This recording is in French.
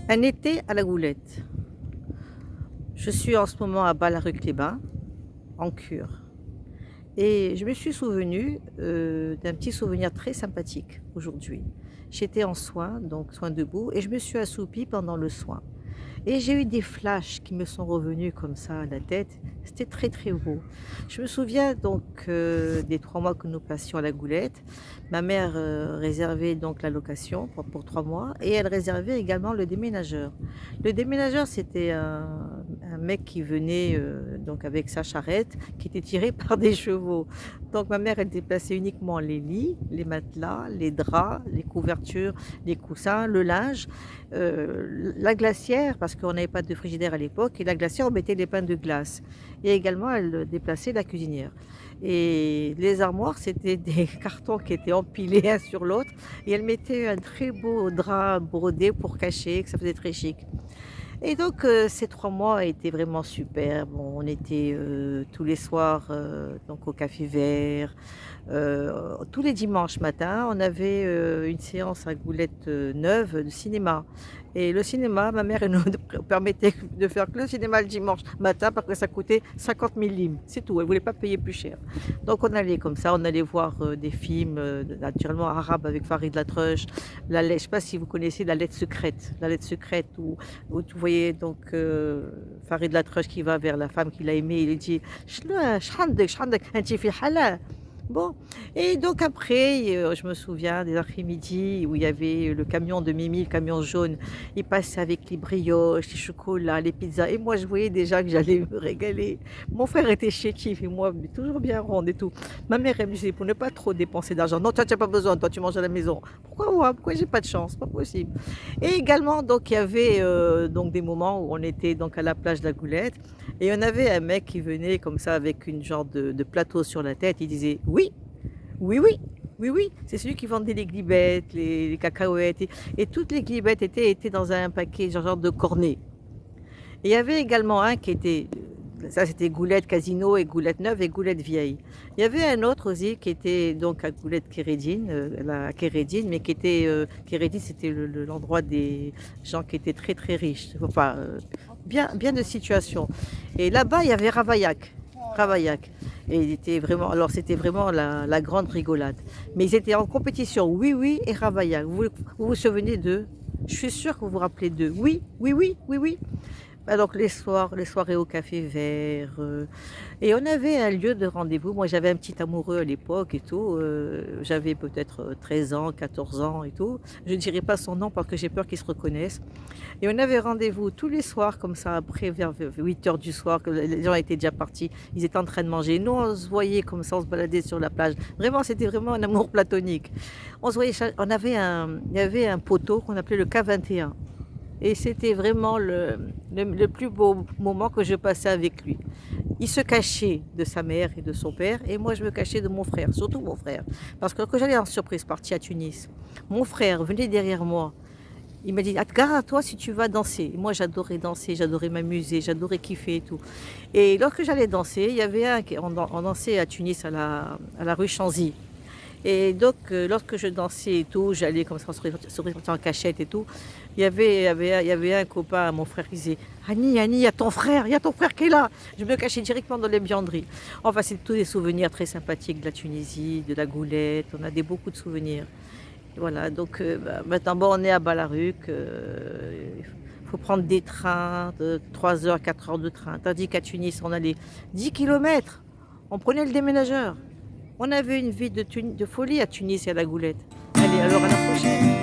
Un été à la Goulette. Je suis en ce moment à Bar-la-Rue-les-Bains, en cure. Et je me suis souvenue d'un petit souvenir très sympathique aujourd'hui. J'étais en soins, donc soins debout, et je me suis assoupie pendant le soin. Et j'ai eu des flashs qui me sont revenus comme ça à la tête. C'était très très beau. Je me souviens donc des 3 mois que nous passions à la Goulette. Ma mère réservait donc la location pour 3 mois et elle réservait également le déménageur. Le déménageur, c'était un mec qui venait donc avec sa charrette qui était tirée par des chevaux. Donc ma mère, elle déplaçait uniquement les lits, les matelas, les draps, les couvertures, les coussins, le linge, la glacière, parce qu'on n'avait pas de frigidaire à l'époque, et la glacière, on mettait les pains de glace. Et également, elle déplaçait la cuisinière. Et les armoires, c'était des cartons qui étaient empilés un sur l'autre, et elle mettait un très beau drap brodé pour cacher, que ça faisait très chic. Et donc, ces 3 mois étaient vraiment super. Bon, on était, tous les soirs, donc au Café Vert. Tous les dimanches matins, on avait, une séance à Goulette, Neuve de cinéma. Et le cinéma, ma mère, elle nous permettait de faire que le cinéma le dimanche matin parce que ça coûtait 50 000 limes, c'est tout. Elle ne voulait pas payer plus cher. Donc on allait comme ça, on allait voir, des films, naturellement arabes avec Farid Latrush, je ne sais pas si vous connaissez La Lettre secrète? La Lettre secrète où tu voyais donc Farid Latrush qui va vers la femme qu'il a aimée, il lui dit: «Sh'handek, anti fi hala». Bon, et donc après, je me souviens des après-midi où il y avait le camion de Mimi, le camion jaune. Il passait avec les brioches, les chocolats, les pizzas et moi je voyais déjà que j'allais me régaler. Mon frère était chétif et moi, mais toujours bien ronde et tout. Ma mère, elle me disait: «Pour ne pas trop dépenser d'argent». «Non, toi tu as pas besoin, toi tu manges à la maison». «Pourquoi moi? Pourquoi j'ai pas de chance? Pas possible». Et également donc il y avait, donc des moments où on était donc à la plage de la Goulette et on avait un mec qui venait comme ça avec une genre de plateau sur la tête. Il disait: «Oui, oui, oui, oui, oui». C'est celui qui vendait les glibettes, les cacahuètes et toutes les glibettes étaient dans un paquet genre de cornet. Et il y avait également un qui était, ça c'était Goulette Casino et Goulette Neuve et Goulette Vieille. Il y avait un autre aussi qui était donc à Goulette Kérédine, la Kérédine, mais qui était, Kérédine c'était l'endroit des gens qui étaient très, très riches, enfin, bien bien de situation. Et là-bas, il y avait Ravaillac. Ravaillac. Et il était vraiment, alors c'était vraiment la grande rigolade. Mais ils étaient en compétition, Oui Oui et Ravaillac. Vous vous souvenez d'eux? Je suis sûre que vous vous rappelez d'eux. Oui, oui, oui, oui, oui. Bah, donc les soirs, les soirées au Café Vert, et on avait un lieu de rendez-vous. Moi, j'avais un petit amoureux à l'époque et tout, j'avais peut-être, 13 ans, 14 ans et tout. Je ne dirai pas son nom parce que j'ai peur qu'il se reconnaisse et on avait rendez-vous tous les soirs comme ça après vers 8 heures du soir que les gens étaient déjà partis, ils étaient en train de manger. Nous, on se voyait comme ça, on se baladait sur la plage. Vraiment, c'était vraiment un amour platonique. On se voyait cha on avait il y avait un poteau qu'on appelait le K21. Et c'était vraiment le plus beau moment que je passais avec lui. Il se cachait de sa mère et de son père, et moi je me cachais de mon frère, surtout mon frère. Parce que quand j'allais en surprise partie à Tunis, mon frère venait derrière moi. Il m'a dit: «Ah, gare à toi si tu vas danser». Et moi j'adorais danser, j'adorais m'amuser, j'adorais kiffer et tout. Et lorsque j'allais danser, il y avait on dansait à Tunis à la rue Chanzy. Et donc, lorsque je dansais et tout, j'allais comme ça se ressortir en cachette et tout. Il y avait un copain à mon frère qui disait: «Annie, Annie, il y a ton frère qui est là!» Je me cachais directement dans les buanderies. Enfin, c'est tous des souvenirs très sympathiques de la Tunisie, de la Goulette. On a beaucoup de souvenirs. Voilà, donc maintenant, bon, on est à Balaruc, il faut prendre des trains de 3 heures, 4 heures de train. Tandis qu'à Tunis, on allait 10 kilomètres. On prenait le déménageur. On avait une vie de folie à Tunis et à la Goulette. Allez, alors à la prochaine.